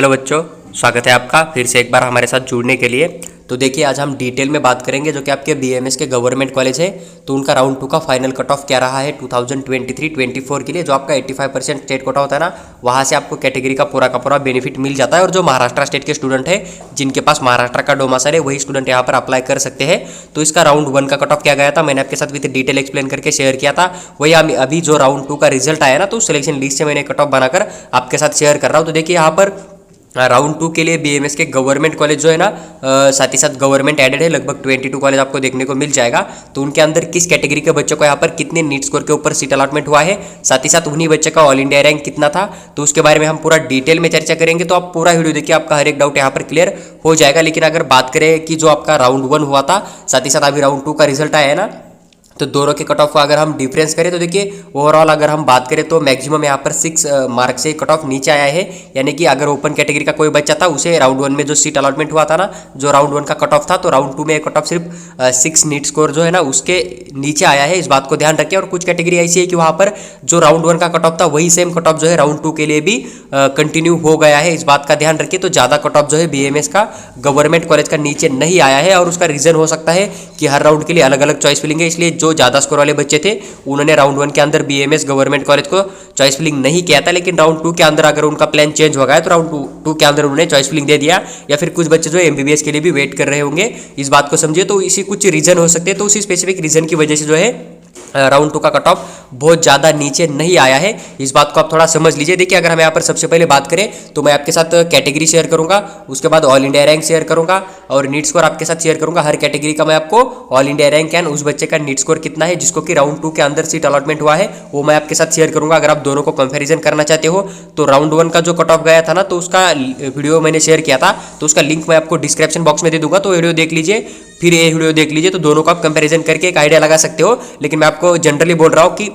Hello बच्चों, स्वागत है आपका फिर से एक बार हमारे साथ जुड़ने के लिए। तो देखिए, आज हम डिटेल में बात करेंगे जो कि आपके बीएमएस के गवर्नमेंट कॉलेज है, तो उनका राउंड 2 का फाइनल कट ऑफ क्या रहा है 2023-24 के लिए। जो आपका 85% स्टेट कोटा होता है ना, वहाँ से आपको कैटेगरी का पूरा बेनिफिट मिल जाता है। और जो महाराष्ट्र स्टेट के स्टूडेंट है, जिनके पास महाराष्ट्र का डोमासाइल है, वही स्टूडेंट यहाँ पर अप्लाई कर सकते हैं। तो इसका राउंड 1 का कट ऑफ क्या गया था, मैंने आपके साथ विद डिटेल एक्सप्लेन करके शेयर किया था। वही अभी जो राउंड 2 का रिजल्ट आया ना, तो सिलेक्शन लिस्ट से मैंने कट ऑफ बनाकर आपके साथ शेयर कर रहा हूँ। तो देखिए, यहाँ पर राउंड 2 के लिए बीएमएस के गवर्नमेंट कॉलेज जो है ना, साथ ही साथ गवर्नमेंट एडेड है, लगभग 22 कॉलेज आपको देखने को मिल जाएगा। तो उनके अंदर किस कैटेगरी के बच्चों को यहाँ पर कितने नीट स्कोर के ऊपर सीट अलॉटमेंट हुआ है, साथ ही साथ उन्हीं बच्चे का ऑल इंडिया रैंक कितना था, तो उसके बारे में हम पूरा डिटेल में चर्चा करेंगे। तो आप पूरा वीडियो देखिए, आपका हर एक डाउट यहाँ पर क्लियर हो जाएगा। लेकिन अगर बात करें कि जो आपका राउंड 1 हुआ था, साथ ही साथ अभी राउंड 2 का रिजल्ट आया है ना, तो दोनों के कट ऑफ का अगर हम डिफरेंस करें तो देखिए, ओवरऑल अगर हम बात करें तो मैक्सिमम यहाँ पर 6 मार्क से कट ऑफ नीचे आया है। यानी कि अगर ओपन कैटेगरी का कोई बच्चा था, उसे राउंड 1 में जो सीट अलॉटमेंट हुआ था ना, जो राउंड 1 का कट ऑफ था, तो राउंड 2 में कट ऑफ सिर्फ 6 नीट स्कोर जो है ना, उसके नीचे आया है। इस बात को ध्यान रखिए। और कुछ कैटेगरी ऐसी है कि वहाँ पर जो राउंड 1 का कट ऑफ था, वही सेम कट ऑफ जो है राउंड 2 के लिए भी कंटिन्यू हो गया है। इस बात का ध्यान रखिए। तो ज़्यादा कट ऑफ जो है बीएमएस का गवर्नमेंट कॉलेज का नीचे नहीं आया है। और उसका रीज़न हो सकता है कि हर राउंड के लिए अलग अलग चॉइस फिलिंग है, इसलिए जो ज़्यादा स्कोर वाले बच्चे थे, उन्होंने राउंड 1 के अंदर बीएमएस गवर्नमेंट कॉलेज को चॉइस फिलिंग नहीं किया था। लेकिन राउंड 2 के अंदर अगर उनका प्लान चेंज हो गया है, तो राउंड 2 के अंदर उन्होंने चॉइस फिलिंग दे दिया। या फिर कुछ बच्चे जो एमबीबीएस के लिए भी वेट कर रहे होंगे, इस बात को समझिए। तो इसी कुछ रीजन हो सकते हैं। तो उसी स्पेसिफिक रीजन की वजह से जो है राउंड 2 का कट ऑफ बहुत ज़्यादा नीचे नहीं आया है। इस बात को आप थोड़ा समझ लीजिए। देखिए, अगर हम यहाँ पर सबसे पहले बात करें तो मैं आपके साथ कैटेगरी शेयर करूंगा, उसके बाद ऑल इंडिया रैंक शेयर करूंगा और नीट स्कोर आपके साथ शेयर करूंगा। हर कैटेगरी का मैं आपको ऑल इंडिया रैंक एंड उस बच्चे का नीट स्कोर कितना है जिसको कि राउंड 2 के अंदर सीट अलॉटमेंट हुआ है, वो मैं आपके साथ शेयर करूंगा। अगर आप दोनों को कंपेरिजन करना चाहते हो, तो राउंड 1 का जो कट ऑफ गया था ना, तो उसका वीडियो मैंने शेयर किया था, तो उसका लिंक मैं आपको डिस्क्रिप्शन बॉक्स में दे दूंगा। तो वीडियो देख लीजिए, फिर ये वीडियो देख लीजिए। तो दोनों को आप कंपैरिजन करके एक आइडिया लगा सकते हो। लेकिन मैं आपको जनरली बोल रहा हूँ कि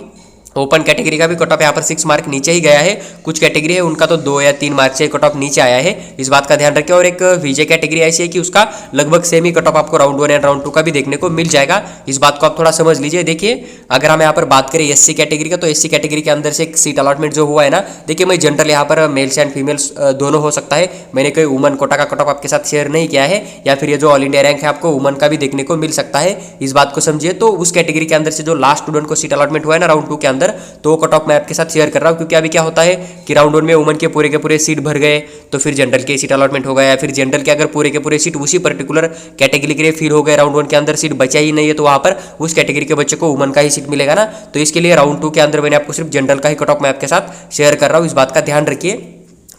ओपन कैटेगरी का भी कट ऑफ यहाँ पर 6 मार्क नीचे ही गया है। कुछ कैटेगरी है उनका तो 2 या 3 मार्क से कट ऑफ नीचे आया है। इस बात का ध्यान रखें। और एक विजय कैटेगरी ऐसी है कि उसका लगभग सेम ही कट ऑफ आपको राउंड 1 एंड राउंड 2 का भी देखने को मिल जाएगा। इस बात को आप थोड़ा समझ लीजिए। देखिए, अगर हम यहाँ पर बात करें एससी कैटेगरी का, तो एससी कैटेगरी के अंदर से एक सीट अलॉटमेंट जो हुआ है ना, देखिए मैं जनरल यहाँ पर मेल्स एंड फीमेल्स दोनों हो सकता है, मैंने कोई वुमन कोटा का कट ऑफ आपके साथ शेयर नहीं किया है। या फिर ये जो ऑल इंडिया रैंक है, आपको वुमन का भी देखने को मिल सकता है। इस बात को समझिए। तो उस कैटेगरी के अंदर से जो लास्ट स्टूडेंट को सीट अलॉटमेंट हुआ है ना राउंड 2 के अंदर, तो कट ऑफ मैं आपके साथ शेयर कर रहा हूं। क्योंकि अभी क्या होता है कि राउंड 1 में वुमन के पूरे सीट भर गए, तो फिर जनरल के सीट अलॉटमेंट हो गया। या फिर जनरल के अगर पूरे सीट उसी पर्टिकुलर कैटेगरी के लिए फिल हो गए, राउंड 1 के अंदर सीट बचा ही नहीं है, तो वहां पर उस कैटेगरी के बच्चे को वुमन का ही सीट मिलेगा ना। तो इसके लिए राउंड 2 के अंदर मैंने आपको सिर्फ जनरल का ही कट ऑफ मैं आपके साथ शेयर कर रहा हूँ। इस बात का ध्यान रखिए।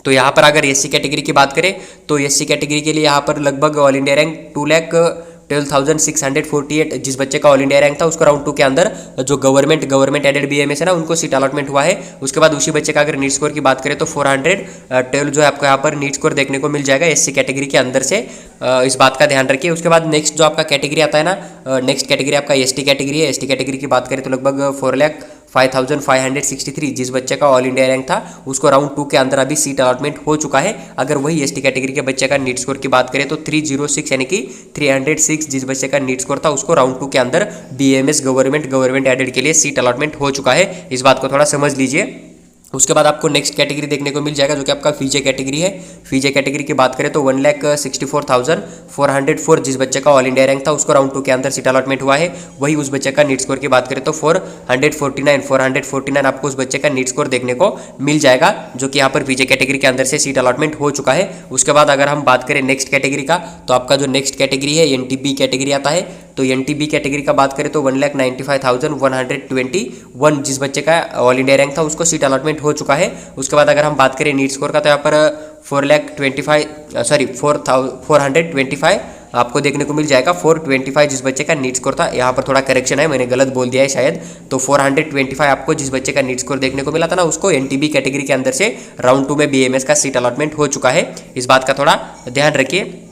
तो यहाँ पर अगर एससी कैटेगरी की बात करें, तो एससी कैटेगरी के लिए यहाँ पर लगभग ऑल इंडिया रैंक 2,12,648 जिस बच्चे का ऑल इंडिया रैंक था, उसको राउंड 2 के अंदर जो गवर्नमेंट एडेड बीएमएस है ना, उनको सीट अलॉटमेंट हुआ है। उसके बाद उसी बच्चे का अगर नीट स्कोर की बात करें, तो 412 जो है आपको यहाँ पर नीट स्कोर देखने को मिल जाएगा एससी कैटेगरी के अंदर से। इस बात का ध्यान रखिए। उसके बाद नेक्स्ट जो आपका कैटेगरी आता है ना, नेक्स्ट कैटेगरी आपका एसटी कैटेगरी है। एसटी कैटेगरी की बात करें तो लगभग 4,05,563 जिस बच्चे का ऑल इंडिया रैंक था, उसको राउंड 2 के अंदर अभी सीट अलॉटमेंट हो चुका है। अगर वही एसटी कैटेगरी के बच्चे का नीट स्कोर की बात करें, तो 306 यानी कि 306 जिस बच्चे का नीट स्कोर था, उसको राउंड 2 के अंदर बीएमएस गवर्नमेंट एडेड के लिए सीट अलॉटमेंट हो चुका है। इस बात को थोड़ा समझ लीजिए। उसके बाद आपको नेक्स्ट कैटेगरी देखने को मिल जाएगा, जो कि आपका फीजे कैटेगरी है। फीजे कैटेगरी की बात करें तो 1,64,404 जिस बच्चे का ऑल इंडिया रैंक था, उसको राउंड 2 के अंदर सीट अलॉटमेंट हुआ है। वही उस बच्चे का नीट स्कोर की बात करें तो 449 आपको उस बच्चे का नीट स्कोर देखने को मिल जाएगा, जो कि यहाँ पर फीजे कैटेगरी के अंदर से सीट अलॉटमेंट हो चुका है। उसके बाद अगर हम बात करें नेक्स्ट कैटेगरी का, तो आपका जो नेक्स्ट कैटेगरी है एनटीबी कैटेगरी आता है। तो एनटीबी कैटेगरी का बात करें तो 1,95,121 जिस बच्चे का ऑल इंडिया रैंक था, उसको सीट अलॉटमेंट हो चुका है। उसके बाद अगर हम बात करें नीट स्कोर का, तो यहाँ पर 425 आपको देखने को मिल जाएगा। 425 जिस बच्चे का नीट स्कोर था, यहाँ पर थोड़ा करेक्शन है, मैंने गलत बोल दिया है शायद। तो 425 आपको जिस बच्चे का नीट स्कोर देखने को मिला था ना, उसको एनटीबी कैटेगरी के अंदर से राउंड 2 में बीएमएस का सीट अलॉटमेंट हो चुका है। इस बात का थोड़ा ध्यान रखिए।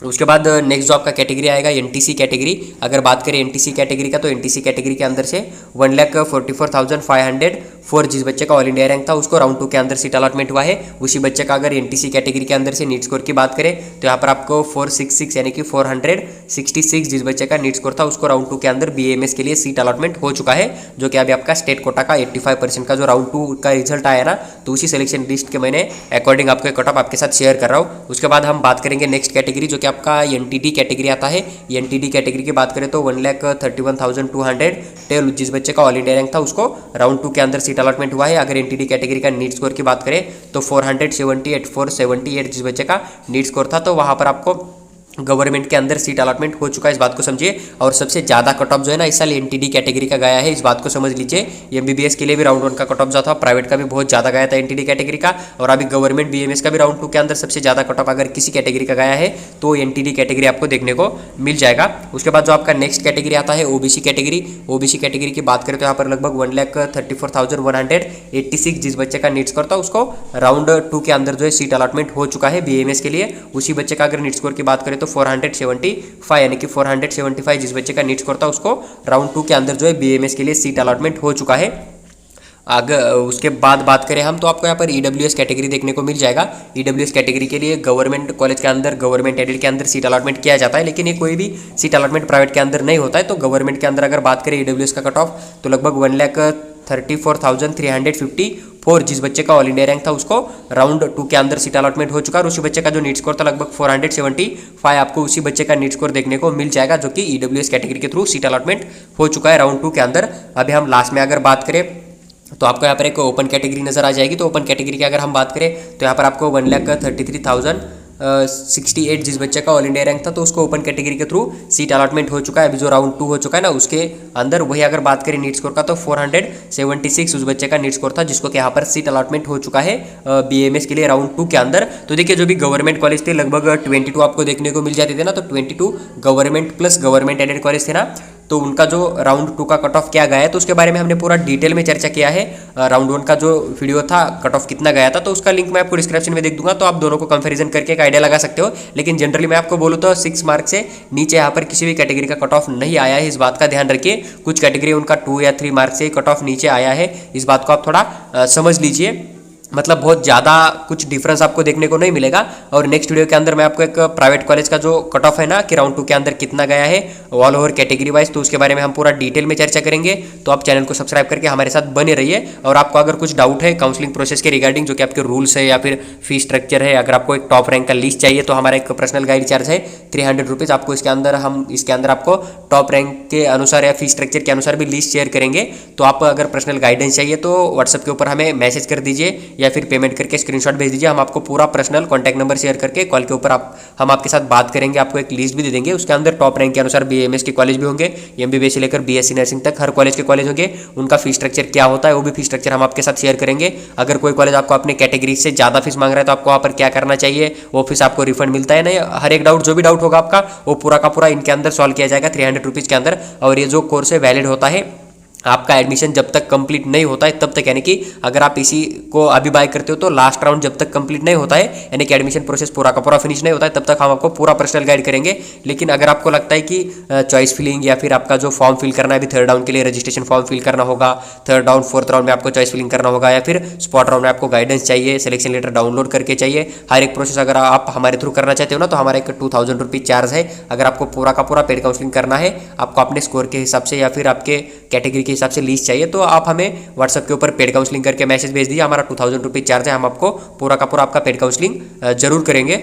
उसके बाद नेक्स्ट जो आपका कैटेगरी आएगा एनटीसी कैटेगरी। अगर बात करें एनटीसी कैटेगरी का, तो एनटीसी कैटेगरी के अंदर से 1,44,500 4 जिस बच्चे का ऑल इंडिया रैंक था उसको राउंड 2 के अंदर सीट अलॉटमेंट हुआ है। उसी बच्चे का अगर एनटीसी कैटेगरी के अंदर से नीट स्कोर की बात करें तो यहाँ पर आपको 466 यानी कि 466 जिस बच्चे का नीट स्कोर था उसको राउंड 2 के अंदर बीएमएस के लिए सीट अलॉटमेंट हो चुका है, जो कि अभी आपका स्टेट कोटा का 85% का जो राउंड 2 का रिजल्ट आया ना, तो उसी सिलेक्शन लिस्ट के मैंने अकॉर्डिंग आपको कट ऑफ आपके साथ शेयर कर रहा हूँ। उसके बाद हम बात करेंगे नेक्स्ट कैटेगरी जो कि आपका एनटीडी कैटेगरी आता है। एनटीडी कैटेगरी की बात करें तो 1,31,212 जिस बच्चे का ऑल इंडिया रैंक था उसको राउंड 2 के अंदर सीट अलॉटमेंट हुआ है। अगर एनटीडी कैटेगरी का नीट स्कोर की बात करें तो 478 जिस बच्चे का नीट स्कोर था, तो वहाँ पर आपको गवर्नमेंट के अंदर सीट अलॉटमेंट हो चुका है, इस बात को समझिए। और सबसे ज़्यादा कट ऑफ जो है ना इस साल एनटीडी कैटेगरी का गया है, इस बात को समझ लीजिए। एमबीबीएस के लिए भी राउंड 1 का कट ऑफ जो था प्राइवेट का भी बहुत ज़्यादा गया था एनटीडी कैटेगरी का, और अभी गवर्नमेंट बीएमएस का भी राउंड 2 के अंदर सबसे ज़्यादा कट ऑफ अगर किसी कैटेगरी का गया है तो एनटीडी कैटेगरी आपको देखने को मिल जाएगा। उसके बाद जो आपका नेक्स्ट कैटेगरी आता है ओबीसी कैटेगरी। ओबीसी कैटेगरी की बात करें तो यहाँ पर लगभग 1,34,186 जिस बच्चे का नीट स्कोर था उसको राउंड 2 के अंदर जो है सीट अलॉटमेंट हो चुका है बीएमएस के लिए। उसी बच्चे का अगर नीट स्कोर की बात करें तो 475 यानी कि 475 जिस बच्चे का नीट स्कोर था उसको राउंड 2 के अंदर जो है बीएमएस के लिए सीट अलॉटमेंट हो चुका है। अगर उसके बाद बात करें हम तो आपको यहाँ पर ईडब्ल्यूएस कैटेगरी देखने को मिल जाएगा। ईडब्ल्यूएस कैटेगरी के लिए गवर्नमेंट कॉलेज के अंदर गवर्नमेंट एडेड के अंदर सीट अलॉटमेंट किया जाता है, लेकिन ये कोई भी सीट अलॉटमेंट प्राइवेट के अंदर नहीं होता है। तो गवर्नमेंट के अंदर अगर बात करें ईडब्ल्यूएस का कट ऑफ तो लगभग 1,34,354 जिस बच्चे का ऑल इंडिया रैंक था उसको राउंड 2 के अंदर सीट अलॉटमेंट हो चुका है। और उसी बच्चे का जो नीट स्कोर था लगभग 475 आपको उसी बच्चे का नीट स्कोर देखने को मिल जाएगा, जो कि ईडब्ल्यूएस कैटेगरी के थ्रू सीट अलॉटमेंट हो चुका है राउंड 2 के अंदर। अभी हम लास्ट में अगर बात करें तो आपको यहाँ पर एक ओपन कैटेगरी नजर आ जाएगी। तो ओपन कैटेगरी की अगर हम बात करें तो यहाँ पर आपको 1,33,068 जिस बच्चे का ऑल इंडिया रैंक था तो उसको ओपन कैटेगरी के थ्रू सीट अलॉटमेंट हो चुका है। अभी जो राउंड 2 हो चुका है ना उसके अंदर वही अगर बात करें नीट स्कोर का तो 476 उस बच्चे का नीट स्कोर था जिसको कि यहाँ पर सीट अलॉटमेंट हो चुका है बीएमएस के लिए राउंड 2 के अंदर। तो देखिए जो भी गवर्नमेंट कॉलेज थे लगभग 22 आपको देखने को मिल जाते थे ना, तो 22 government plus government aided college थे ना, तो उनका जो राउंड 2 का कट ऑफ क्या गया है तो उसके बारे में हमने पूरा डिटेल में चर्चा किया है। राउंड 1 का जो वीडियो था कट ऑफ कितना गया था तो उसका लिंक मैं आपको डिस्क्रिप्शन में देख दूंगा, तो आप दोनों को कंपैरिजन करके एक आइडिया लगा सकते हो। लेकिन जनरली मैं आपको बोलूँ तो 6 मार्क से नीचे यहाँ पर किसी भी कैटेगरी का कट ऑफ नहीं आया है, इस बात का ध्यान रखिए। कुछ कैटेगरी उनका 2 या 3 मार्क से कट ऑफ नीचे आया है, इस बात को आप थोड़ा समझ लीजिए। मतलब बहुत ज़्यादा कुछ डिफरेंस आपको देखने को नहीं मिलेगा। और नेक्स्ट वीडियो के अंदर मैं आपको एक प्राइवेट कॉलेज का जो कट ऑफ है ना कि राउंड 2 के अंदर कितना गया है ऑल ओवर कैटेगरी वाइज, तो उसके बारे में हम पूरा डिटेल में चर्चा करेंगे। तो आप चैनल को सब्सक्राइब करके हमारे साथ बने रहिए। और आपको अगर कुछ डाउट है काउंसलिंग प्रोसेस के रिगार्डिंग, जो कि आपके रूल्स है या फिर फी स्ट्रक्चर है, अगर आपको एक टॉप रैंक का लिस्ट चाहिए तो हमारा एक पर्सनल गाइड चार्ज है 300 रुपीज़। आपको इसके अंदर आपको टॉप रैंक के अनुसार या फी स्ट्रक्चर के अनुसार भी लिस्ट शेयर करेंगे। तो आप अगर पर्सनल गाइडेंस चाहिए तो व्हाट्सएप के ऊपर हमें मैसेज कर दीजिए या फिर पेमेंट करके स्क्रीनशॉट भेज दीजिए। हम आपको पूरा पर्सनल कॉन्टैक्ट नंबर शेयर करके कॉल के ऊपर हम आपके साथ बात करेंगे। आपको एक लिस्ट भी दे देंगे, उसके अंदर टॉप रैंक के अनुसार बीएमएस के कॉलेज भी होंगे, एमबीबीएस से लेकर बीएससी नर्सिंग तक हर कॉलेज के कॉलेज होंगे। उनका फी स्ट्रक्चर क्या होता है वो भी फी स्ट्रक्चर हम आपके साथ शेयर करेंगे। अगर कोई कॉलेज आपको अपने कैटेगरी से ज़्यादा फीस मांग रहा है तो आपको वहाँ पर क्या करना चाहिए, वो फीस आपको रिफंड मिलता है नहीं, हर एक डाउट जो भी डाउट होगा आपका वो पूरा का पूरा इनके अंदर सॉल्व किया जाएगा 300 रुपीज़ के अंदर। और ये जो कोर्स है वैलिड होता है आपका एडमिशन जब तक कंप्लीट नहीं होता है तब तक, यानी कि अगर आप इसी को अभी बाय करते हो तो लास्ट राउंड जब तक कंप्लीट नहीं होता है, यानी कि एडमिशन प्रोसेस पूरा का पूरा फिनिश नहीं होता है, तब तक हम आपको पूरा पर्सनल गाइड करेंगे। लेकिन अगर आपको लगता है कि चॉइस फिलिंग या फिर आपका जो फॉर्म फिल करना है, अभी थर्ड राउंड के लिए रजिस्ट्रेशन फॉर्म फिल करना होगा, थर्ड राउंड फोर्थ राउंड में आपको चॉइस फिलिंग करना होगा, या फिर स्पॉट राउंड में आपको गाइडेंस चाहिए, सिलेक्शन लेटर डाउनलोड करके चाहिए, हर एक प्रोसेस अगर आप हमारे थ्रू करना चाहते हो ना तो हमारा एक 2000 रुपीज़ चार्ज है। अगर आपको पूरा का पूरा पेड काउंसलिंग करना है, आपको अपने स्कोर के हिसाब से या फिर आपके कैटेगरी के हिसाब से लिस्ट चाहिए, तो आप हमें व्हाट्सएप के ऊपर पेड काउंसलिंग करके मैसेज भेज दीजिए। हमारा 2000 रुपीज़ चार्ज है, हम आपको पूरा का पूरा आपका पेड काउंसलिंग जरूर करेंगे।